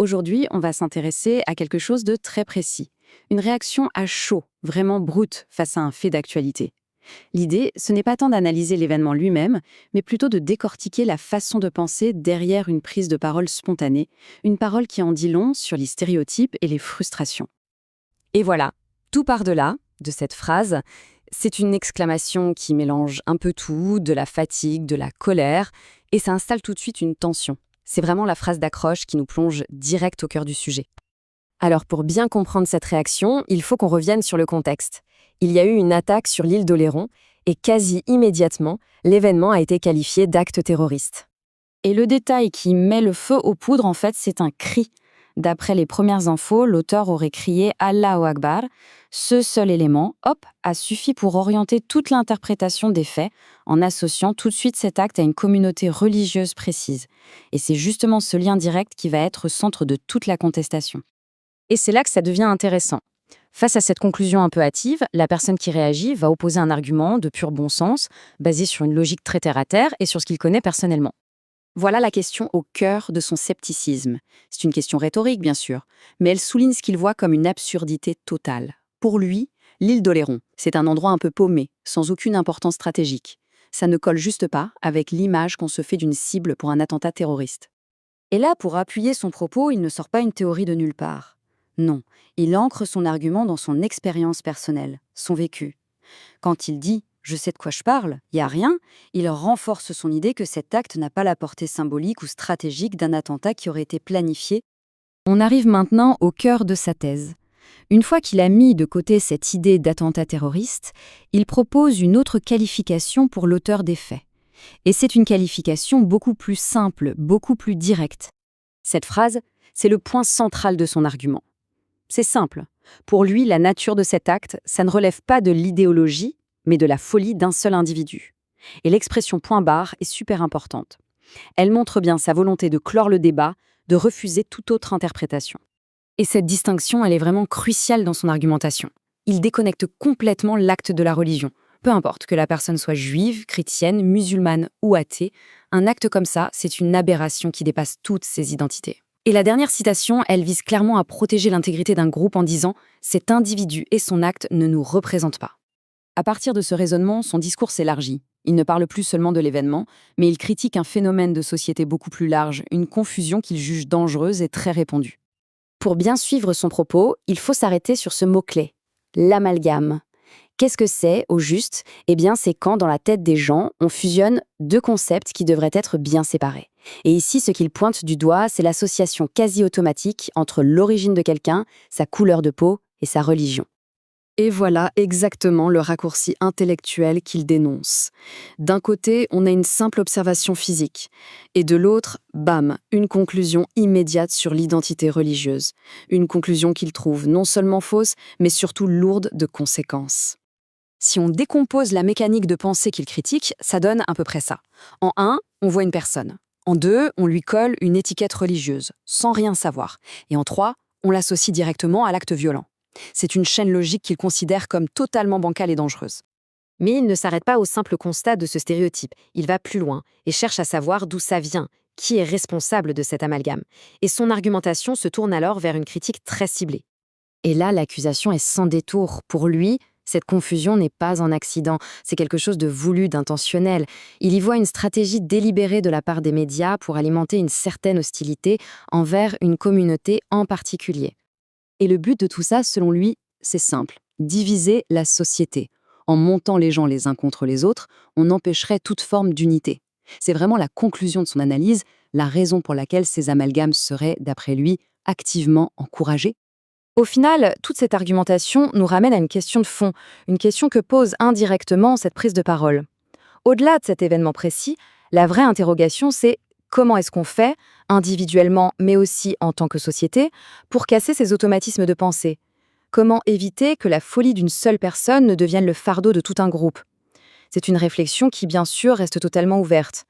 aujourd'hui, on va s'intéresser à quelque chose de très précis. Une réaction à chaud, vraiment brute, face à un fait d'actualité. L'idée, ce n'est pas tant d'analyser l'événement lui-même, mais plutôt de décortiquer la façon de penser derrière une prise de parole spontanée, une parole qui en dit long sur les stéréotypes et les frustrations. Et voilà, tout part de là, de cette phrase. C'est une exclamation qui mélange un peu tout, de la fatigue, de la colère, et ça installe tout de suite une tension. C'est vraiment la phrase d'accroche qui nous plonge direct au cœur du sujet. Alors pour bien comprendre cette réaction, il faut qu'on revienne sur le contexte. Il y a eu une attaque sur l'île d'Oléron, et quasi immédiatement, l'événement a été qualifié d'acte terroriste. Et le détail qui met le feu aux poudres, en fait, c'est un cri. D'après les premières infos, l'auteur aurait crié « Allahu Akbar ». Ce seul élément, hop, a suffi pour orienter toute l'interprétation des faits en associant tout de suite cet acte à une communauté religieuse précise. Et c'est justement ce lien direct qui va être au centre de toute la contestation. Et c'est là que ça devient intéressant. Face à cette conclusion un peu hâtive, la personne qui réagit va opposer un argument de pur bon sens, basé sur une logique très terre-à-terre et sur ce qu'il connaît personnellement. Voilà la question au cœur de son scepticisme. C'est une question rhétorique, bien sûr, mais elle souligne ce qu'il voit comme une absurdité totale. Pour lui, l'île d'Oléron, c'est un endroit un peu paumé, sans aucune importance stratégique. Ça ne colle juste pas avec l'image qu'on se fait d'une cible pour un attentat terroriste. Et là, pour appuyer son propos, il ne sort pas une théorie de nulle part. Non, il ancre son argument dans son expérience personnelle, son vécu. Quand il dit « je sais de quoi je parle », il n'y a rien, il renforce son idée que cet acte n'a pas la portée symbolique ou stratégique d'un attentat qui aurait été planifié. On arrive maintenant au cœur de sa thèse. Une fois qu'il a mis de côté cette idée d'attentat terroriste, il propose une autre qualification pour l'auteur des faits. Et c'est une qualification beaucoup plus simple, beaucoup plus directe. Cette phrase, c'est le point central de son argument. C'est simple. Pour lui, la nature de cet acte, ça ne relève pas de l'idéologie, mais de la folie d'un seul individu. Et l'expression point barre est super importante. Elle montre bien sa volonté de clore le débat, de refuser toute autre interprétation. Et cette distinction, elle est vraiment cruciale dans son argumentation. Il déconnecte complètement l'acte de la religion. Peu importe que la personne soit juive, chrétienne, musulmane ou athée, un acte comme ça, c'est une aberration qui dépasse toutes ses identités. Et la dernière citation, elle vise clairement à protéger l'intégrité d'un groupe en disant « cet individu et son acte ne nous représentent pas ». À partir de ce raisonnement, son discours s'élargit. Il ne parle plus seulement de l'événement, mais il critique un phénomène de société beaucoup plus large, une confusion qu'il juge dangereuse et très répandue. Pour bien suivre son propos, il faut s'arrêter sur ce mot-clé, l'amalgame. Qu'est-ce que c'est, au juste ? Eh bien, c'est quand, dans la tête des gens, on fusionne deux concepts qui devraient être bien séparés. Et ici, ce qu'il pointe du doigt, c'est l'association quasi automatique entre l'origine de quelqu'un, sa couleur de peau et sa religion. Et voilà exactement le raccourci intellectuel qu'il dénonce. D'un côté, on a une simple observation physique, et de l'autre, bam, une conclusion immédiate sur l'identité religieuse. Une conclusion qu'il trouve non seulement fausse, mais surtout lourde de conséquences. Si on décompose la mécanique de pensée qu'il critique, ça donne à peu près ça. En 1, on voit une personne. En 2, on lui colle une étiquette religieuse, sans rien savoir. Et en 3, on l'associe directement à l'acte violent. C'est une chaîne logique qu'il considère comme totalement bancale et dangereuse. Mais il ne s'arrête pas au simple constat de ce stéréotype. Il va plus loin et cherche à savoir d'où ça vient, qui est responsable de cet amalgame. Et son argumentation se tourne alors vers une critique très ciblée. Et là, l'accusation est sans détour. Pour lui, cette confusion n'est pas un accident, c'est quelque chose de voulu, d'intentionnel. Il y voit une stratégie délibérée de la part des médias pour alimenter une certaine hostilité envers une communauté en particulier. Et le but de tout ça, selon lui, c'est simple, diviser la société. En montant les gens les uns contre les autres, on empêcherait toute forme d'unité. C'est vraiment la conclusion de son analyse, la raison pour laquelle ces amalgames seraient, d'après lui, activement encouragés. Au final, toute cette argumentation nous ramène à une question de fond, une question que pose indirectement cette prise de parole. Au-delà de cet événement précis, la vraie interrogation, c'est comment est-ce qu'on fait, individuellement mais aussi en tant que société, pour casser ces automatismes de pensée ? Comment éviter que la folie d'une seule personne ne devienne le fardeau de tout un groupe ? C'est une réflexion qui, bien sûr, reste totalement ouverte.